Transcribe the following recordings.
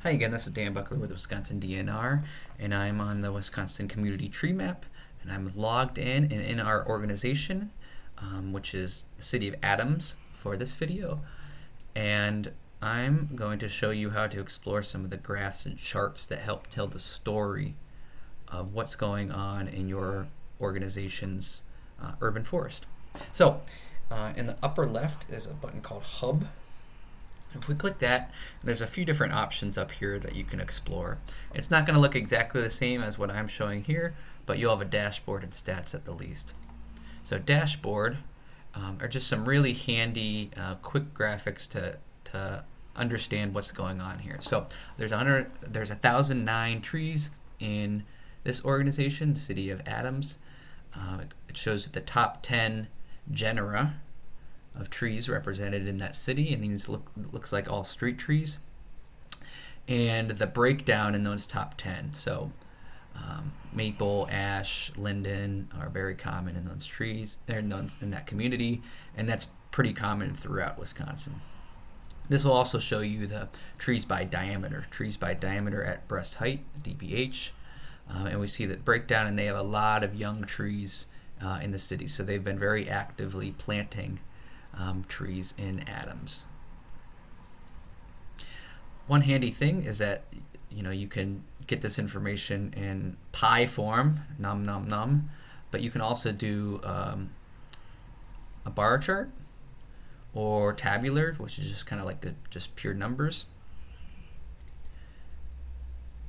Hi again, this is Dan Buckler with Wisconsin DNR, and I'm on the Wisconsin Community Tree Map, and I'm logged in and in our organization, which is the City of Adams, for this video. And I'm going to show you how to explore some of the graphs and charts that help tell the story of what's going on in your organization's urban forest. So, in the upper left is a button called Hub. If we click that, there's a few different options up here that you can explore. It's not going to look exactly the same as what I'm showing here, but you'll have a dashboard and stats at the least. So dashboard are just some really handy, quick graphics to understand what's going on here. So there's 1,009 trees in this organization, the City of Adams. It shows the top 10 genera of trees represented in that city, and these looks like all street trees, and the breakdown in those top 10. So maple, ash, linden are very common in those trees, in that community, and that's pretty common throughout Wisconsin. This will also show you the trees by diameter at breast height, DBH, and we see that breakdown, and they have a lot of young trees in the city, so they've been very actively planting trees in Adams. One handy thing is that you can get this information in pie form, num num num, but you can also do a bar chart or tabular, which is just kind of like just pure numbers.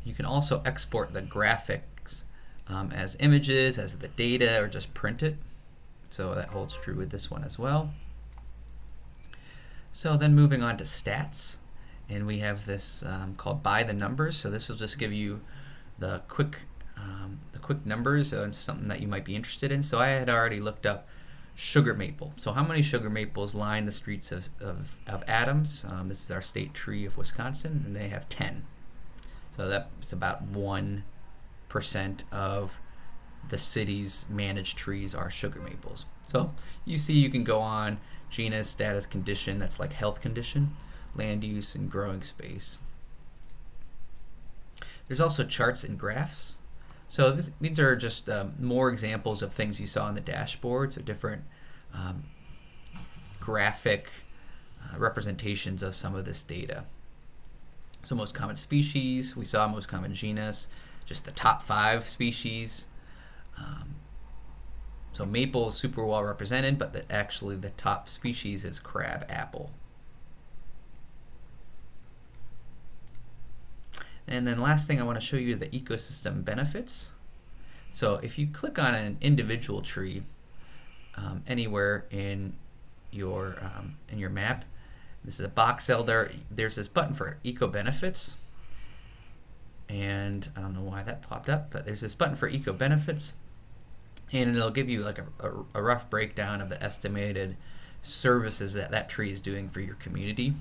You can also export the graphics as images, as the data, or just print it. So that holds true with this one as well. So then moving on to stats, and we have this called by the numbers. So this will just give you the quick numbers of something that you might be interested in. So I had already looked up sugar maple. So how many sugar maples line the streets of Adams? This is our state tree of Wisconsin, and they have 10. So that's about 1% of the city's managed trees are sugar maples. So you see, you can go on genus, status, condition, that's like health condition, land use, and growing space. There's also charts and graphs. So these are just more examples of things you saw on the dashboard, so different graphic representations of some of this data. So most common species, we saw most common genus, just the top 5 species. So maple is super well represented, but actually the top species is crab apple. And then last thing I want to show you the ecosystem benefits. So if you click on an individual tree anywhere in your map, this is a box elder, there's this button for eco benefits, and I don't know why that popped up, but there's this button for eco benefits, and it'll give you like a rough breakdown of the estimated services that tree is doing for your community.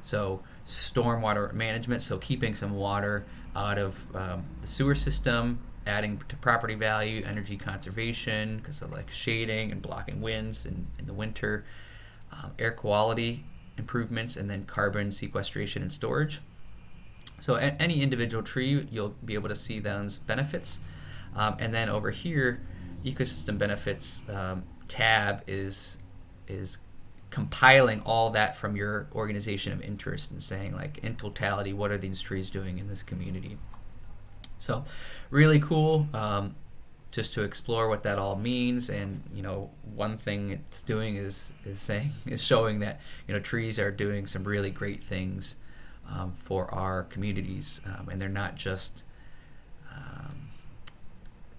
So stormwater management, so keeping some water out of the sewer system, adding to property value, energy conservation because of like shading and blocking winds in the winter, air quality improvements, and then carbon sequestration and storage. So at any individual tree, you'll be able to see those benefits. And then over here, ecosystem benefits tab is compiling all that from your organization of interest and saying, like, in totality, what are these trees doing in this community? So really cool, just to explore what that all means. And one thing it's doing is showing that trees are doing some really great things for our communities, and they're not just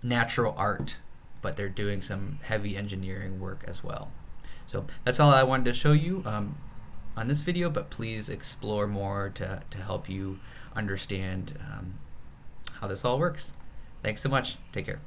natural art, but they're doing some heavy engineering work as well. So that's all I wanted to show you on this video, but please explore more to help you understand how this all works. Thanks so much. Take care.